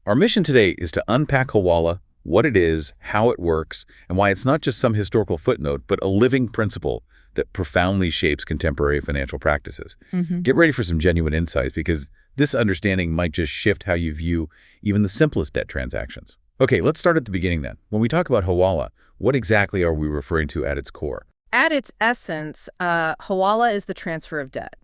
Our mission today is to unpack Hawalah, what it is, how it works, and why it's not just some historical footnote, but a living principle that profoundly shapes contemporary financial practices. Get ready for some genuine insights because this understanding might just shift how you view even the simplest debt transactions. Okay, let's start at the beginning then. When we talk about Hawalah, what exactly are we referring to at its core? At its essence, Hawalah is the transfer of debt.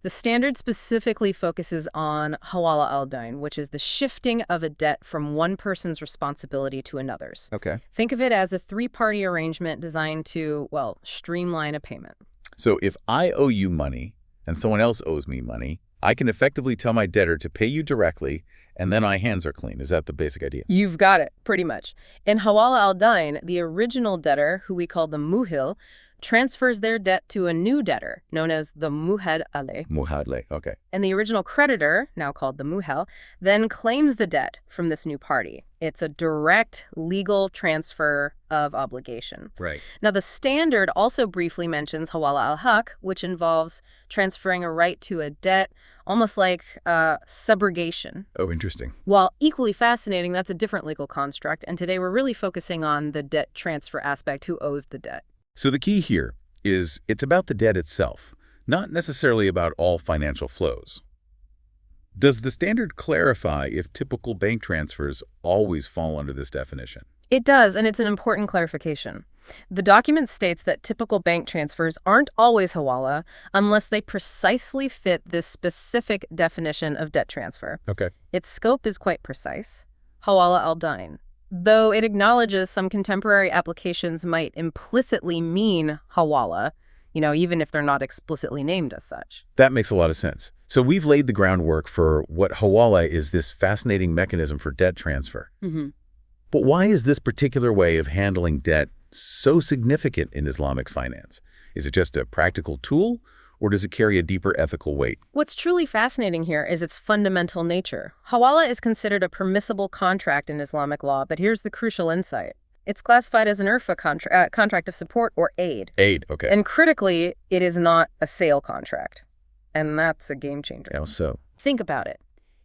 The standard specifically focuses on Hawalah al-Dain, which is the shifting of a debt from one person's responsibility to another's. Okay. Think of it as a three-party arrangement designed to, well, streamline a payment. So if I owe you money and someone else owes me money, I can effectively tell my debtor to pay you directly, and then my hands are clean. Is that the basic idea? You've got it, pretty much. In Hawalah al-Dain, the original debtor, who we call the muhil, transfers their debt to a new debtor, known as the muhad aleh. Muhad aleh, okay. And the original creditor, now called the muhel, then claims the debt from this new party. It's a direct legal transfer of obligation. Right. Now, the standard also briefly mentions Hawalah al-Haq, which involves transferring a right to a debt, almost like subrogation. Oh, interesting. While equally fascinating, that's a different legal construct, and today we're really focusing on the debt transfer aspect, who owes the debt. So the key here is it's about the debt itself, not necessarily about all financial flows. Does the standard clarify if typical bank transfers always fall under this definition? It does, and it's an important clarification. The document states that typical bank transfers aren't always Hawalah unless they precisely fit this specific definition of debt transfer. Okay. Its scope is quite precise. Hawalah al-Dain. Though it acknowledges some contemporary applications might implicitly mean Hawalah, even if they're not explicitly named as such. That makes a lot of sense. So we've laid the groundwork for what Hawalah is, this fascinating mechanism for debt transfer. But why is this particular way of handling debt so significant in Islamic finance? Is it just a practical tool, or does it carry a deeper ethical weight? What's truly fascinating here is its fundamental nature. Hawalah is considered a permissible contract in Islamic law, but here's the crucial insight. It's classified as an URFA contract of support or aid. Aid, okay. And critically, it is not a sale contract. And that's a game changer. How so? Think about it.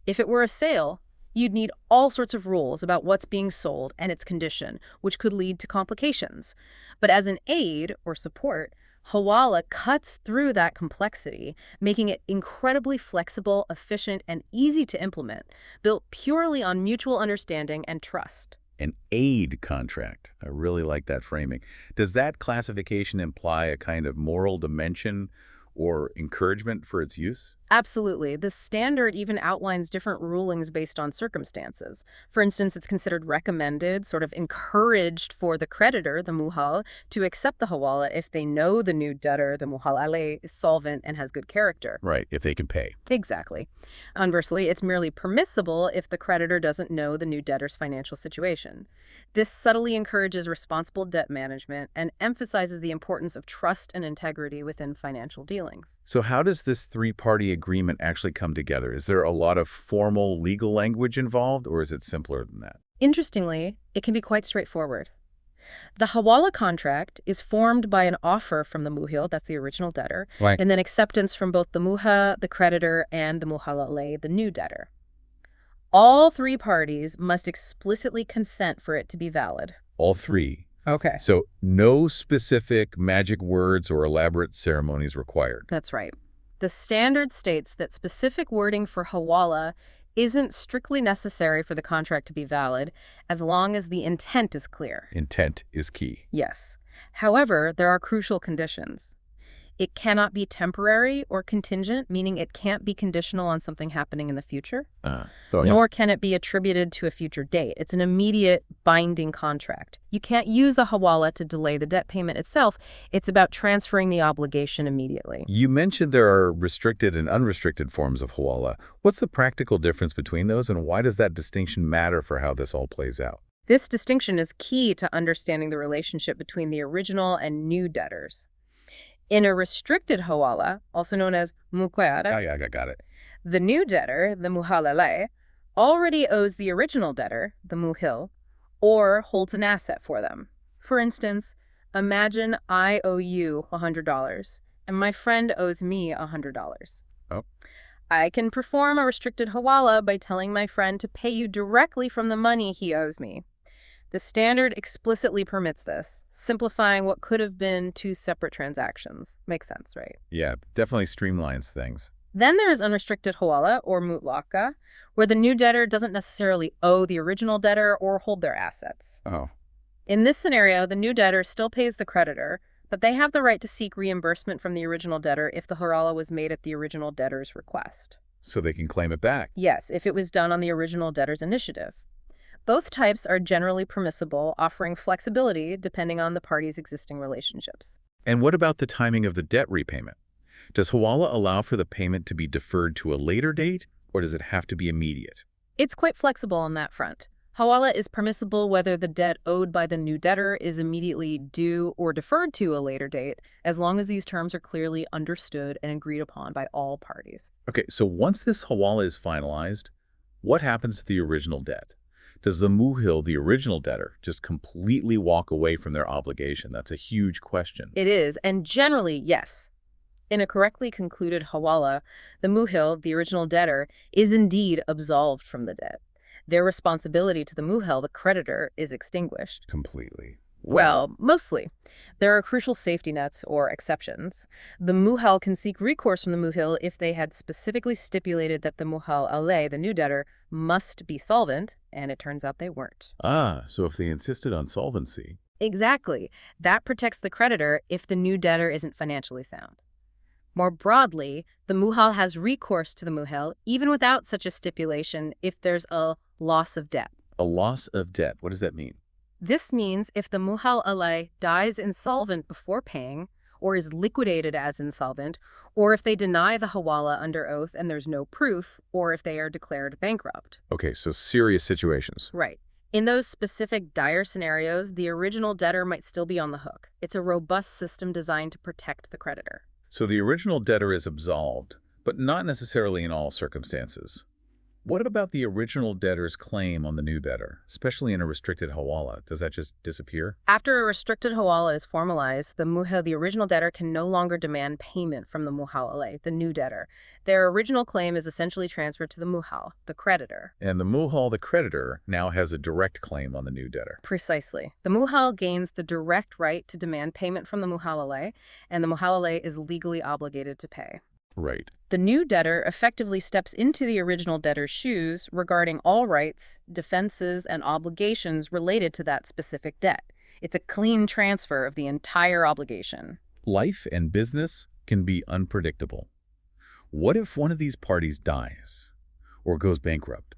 If it were a sale, you'd need all sorts of rules about what's being sold and its condition, which could lead to complications. But as an aid or support, Hawalah cuts through that complexity, making it incredibly flexible, efficient, and easy to implement, built purely on mutual understanding and trust. An aid contract. I really like that framing. Does that classification imply a kind of moral dimension or encouragement for its use? Absolutely. The standard even outlines different rulings based on circumstances. For instance, it's considered recommended, sort of encouraged for the creditor, the muhal, to accept the hawalah if they know the new debtor, the muhal aleh, is solvent and has good character. Right, if they can pay. Exactly. Conversely, it's merely permissible if the creditor doesn't know the new debtor's financial situation. This subtly encourages responsible debt management and emphasizes the importance of trust and integrity within financial dealings. So how does this three-party agreement actually come together? Is there a lot of formal legal language involved, or is it simpler than that? Interestingly, it can be quite straightforward. The Hawalah contract is formed by an offer from the muhil, that's the original debtor, Right. and then acceptance from both the muha, the creditor, and the muhal aleh, the new debtor. All three parties must explicitly consent for it to be valid. All three. Okay. So no specific magic words or elaborate ceremonies required. That's right. The standard states that specific wording for Hawalah isn't strictly necessary for the contract to be valid, as long as the intent is clear. Intent is key. Yes. However, there are crucial conditions. It cannot be temporary or contingent, meaning it can't be conditional on something happening in the future. Nor can it be attributed to a future date. It's an immediate binding contract. You can't use a hawalah to delay the debt payment itself. It's about transferring the obligation immediately. You mentioned there are restricted and unrestricted forms of hawalah. What's the practical difference between those, and why does that distinction matter for how this all plays out? This distinction is key to understanding the relationship between the original and new debtors. In a restricted hawalah, also known as muqayyada, Yeah, I got it. the new debtor, the muhal aleh, already owes the original debtor, the muhil, or holds an asset for them. For instance, imagine I owe you $100 and my friend owes me $100. Oh. I can perform a restricted Hawalah by telling my friend to pay you directly from the money he owes me. The standard explicitly permits this, simplifying what could have been two separate transactions. Makes sense, right? Yeah, definitely streamlines things. Then there is unrestricted Hawalah, or mutlaka, where the new debtor doesn't necessarily owe the original debtor or hold their assets. Oh, In this scenario, the new debtor still pays the creditor, but they have the right to seek reimbursement from the original debtor if the Hawalah was made at the original debtor's request. so they can claim it back. Yes, if it was done on the original debtor's initiative. Both types are generally permissible, offering flexibility depending on the parties' existing relationships. And what about the timing of the debt repayment? Does Hawalah allow for the payment to be deferred to a later date, or does it have to be immediate? It's quite flexible on that front. Hawalah is permissible whether the debt owed by the new debtor is immediately due or deferred to a later date, as long as these terms are clearly understood and agreed upon by all parties. Okay, so once this Hawalah is finalized, what happens to the original debt? Does the muhil, the original debtor, just completely walk away from their obligation? That's a huge question. It is, and generally, yes. In a correctly concluded Hawalah, the muhil, the original debtor, is indeed absolved from the debt. Their responsibility to the muhil, the creditor, is extinguished. Completely. Well, mostly. There are crucial safety nets or exceptions. The muhal can seek recourse from the muhil if they had specifically stipulated that the muhal alei, the new debtor, must be solvent, and it turns out they weren't. Ah, so if they insisted on solvency. Exactly. That protects the creditor if the new debtor isn't financially sound. More broadly, the muhal has recourse to the muhil even without such a stipulation if there's a loss of debt. A loss of debt, what does that mean? This means if the muhal alei dies insolvent before paying, or is liquidated as insolvent, or if they deny the Hawalah under oath and there's no proof, or if they are declared bankrupt. Okay, so serious situations. Right. In those specific dire scenarios, the original debtor might still be on the hook. It's a robust system designed to protect the creditor. So the original debtor is absolved, but not necessarily in all circumstances. What about the original debtor's claim on the new debtor, especially in a restricted Hawalah? Does that just disappear? After a restricted Hawalah is formalized, the muhal, the original debtor, can no longer demand payment from the muhal alei, the new debtor. Their original claim is essentially transferred to the muhal, the creditor. And the muhal, the creditor, now has a direct claim on the new debtor. Precisely. The muhal gains the direct right to demand payment from the muhal alei, and the muhal alei is legally obligated to pay. Right. The new debtor effectively steps into the original debtor's shoes regarding all rights, defenses, and obligations related to that specific debt. It's a clean transfer of the entire obligation. Life and business can be unpredictable. What if one of these parties dies or goes bankrupt?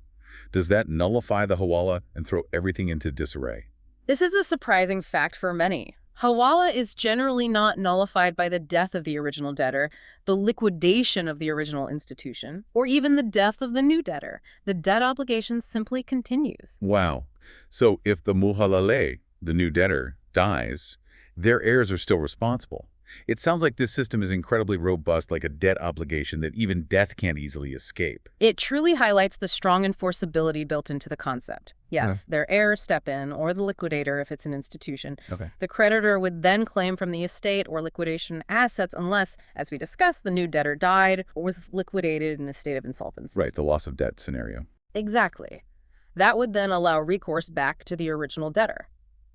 Does that nullify the Hawalah and throw everything into disarray? This is a surprising fact for many. Hawalah is generally not nullified by the death of the original debtor, the liquidation of the original institution, or even the death of the new debtor. The debt obligation simply continues. Wow. So if the muhal alei, the new debtor, dies, their heirs are still responsible. It sounds like this system is incredibly robust, like a debt obligation that even death can't easily escape. It truly highlights the strong enforceability built into the concept. Yes, their heirs step in, or the liquidator if it's an institution. Okay. The creditor would then claim from the estate or liquidation assets unless, as we discussed, the new debtor died or was liquidated in a state of insolvency. Right, the loss of debt scenario. Exactly. That would then allow recourse back to the original debtor.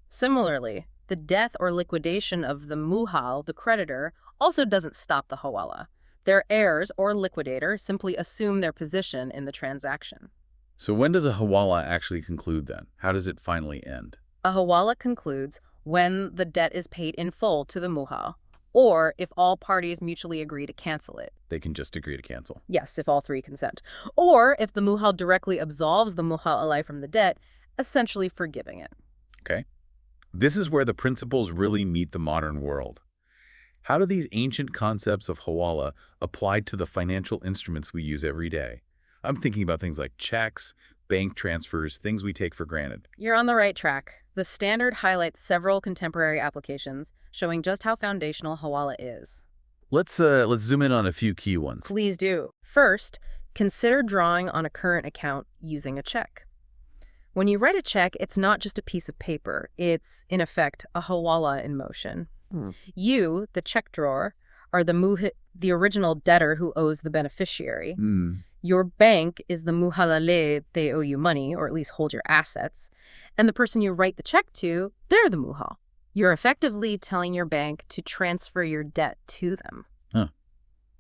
Similarly, the death or liquidation of the muhal, the creditor, also doesn't stop the Hawalah. Their heirs or liquidator simply assume their position in the transaction. So when does a Hawalah actually conclude then? How does it finally end? A Hawalah concludes when the debt is paid in full to the muhal, or if all parties mutually agree to cancel it. They can just agree to cancel. Yes, if all three consent. Or if the muhal directly absolves the muhal alei from the debt, essentially forgiving it. Okay. This is where the principles really meet the modern world. How do these ancient concepts of Hawalah apply to the financial instruments we use every day? I'm thinking about things like checks, bank transfers, things we take for granted. You're on the right track. The standard highlights several contemporary applications, showing just how foundational Hawalah is. Let's zoom in on a few key ones. Please do. First, consider drawing on a current account using a check. When you write a check, it's not just a piece of paper. It's, in effect, a Hawalah in motion. You, the check drawer, are the original debtor who owes the beneficiary. Hmm. Your bank is the muhalale, they owe you money, or at least hold your assets. And the person you write the check to, they're the muhal. You're effectively telling your bank to transfer your debt to them. Huh.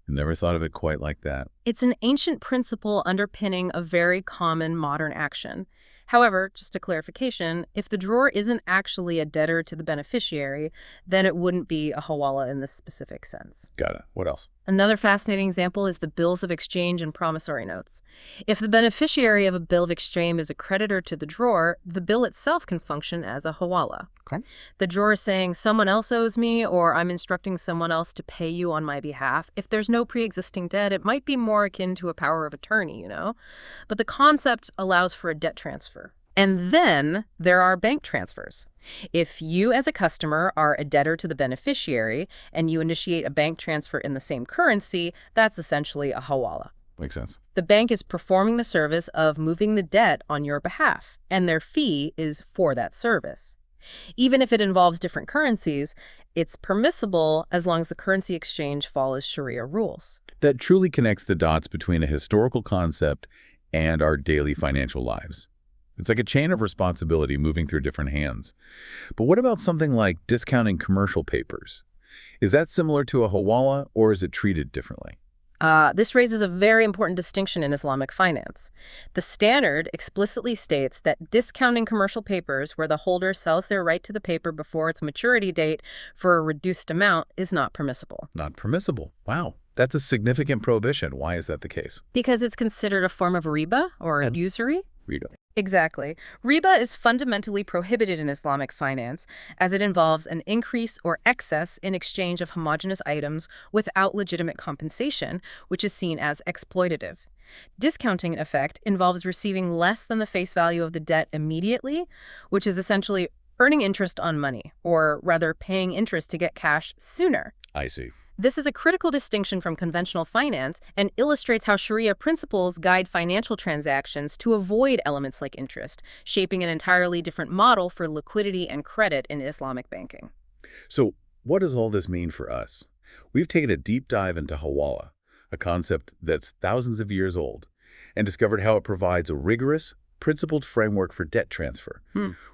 I never thought of it quite like that. It's an ancient principle underpinning a very common modern action. However, just a clarification, if the drawer isn't actually a debtor to the beneficiary, then it wouldn't be a Hawalah in this specific sense. Got it. What else? Another fascinating example is the bills of exchange and promissory notes. If the beneficiary of a bill of exchange is a creditor to the drawer, the bill itself can function as a Hawalah. Okay. The drawer is saying someone else owes me, or I'm instructing someone else to pay you on my behalf. If there's no pre-existing debt, it might be more akin to a power of attorney, you know? But the concept allows for a debt transfer. And then there are bank transfers. If you as a customer are a debtor to the beneficiary and you initiate a bank transfer in the same currency, that's essentially a Hawalah. Makes sense. The bank is performing the service of moving the debt on your behalf, and their fee is for that service. Even if it involves different currencies, it's permissible as long as the currency exchange follows Shari'ah rules. That truly connects the dots between a historical concept and our daily financial lives. It's like a chain of responsibility moving through different hands. But what about something like discounting commercial papers? Is that similar to a Hawalah, or is it treated differently? This raises a very important distinction in Islamic finance. The standard explicitly states that discounting commercial papers where the holder sells their right to the paper before its maturity date for a reduced amount is not permissible. Not permissible. Wow. That's a significant prohibition. Why is that the case? Because it's considered a form of riba or usury. Rita. Exactly. Riba is fundamentally prohibited in Islamic finance as it involves an increase or excess in exchange of homogeneous items without legitimate compensation, which is seen as exploitative. Discounting, in effect, involves receiving less than the face value of the debt immediately, which is essentially earning interest on money, or rather paying interest to get cash sooner. I see. This is a critical distinction from conventional finance and illustrates how Shari'ah principles guide financial transactions to avoid elements like interest, shaping an entirely different model for liquidity and credit in Islamic banking. So what does all this mean for us? We've taken a deep dive into Hawalah, a concept that's thousands of years old, and discovered how it provides a rigorous, principled framework for debt transfer,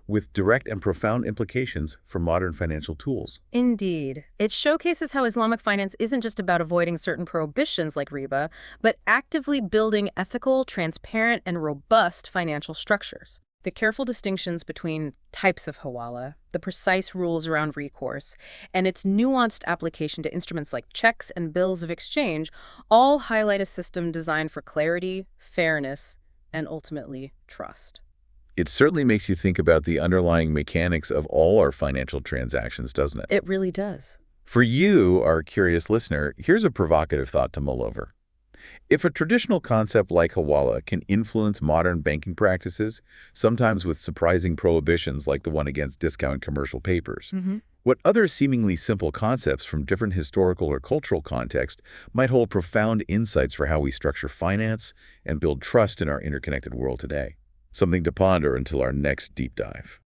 with direct and profound implications for modern financial tools. Indeed. It showcases how Islamic finance isn't just about avoiding certain prohibitions like riba, but actively building ethical, transparent, and robust financial structures. The careful distinctions between types of Hawalah, the precise rules around recourse, and its nuanced application to instruments like checks and bills of exchange all highlight a system designed for clarity, fairness, and ultimately trust. It certainly makes you think about the underlying mechanics of all our financial transactions, doesn't it? It really does. For you, our curious listener, here's a provocative thought to mull over. If a traditional concept like Hawalah can influence modern banking practices, sometimes with surprising prohibitions like the one against discount commercial papers, what other seemingly simple concepts from different historical or cultural contexts might hold profound insights for how we structure finance and build trust in our interconnected world today? Something to ponder until our next deep dive.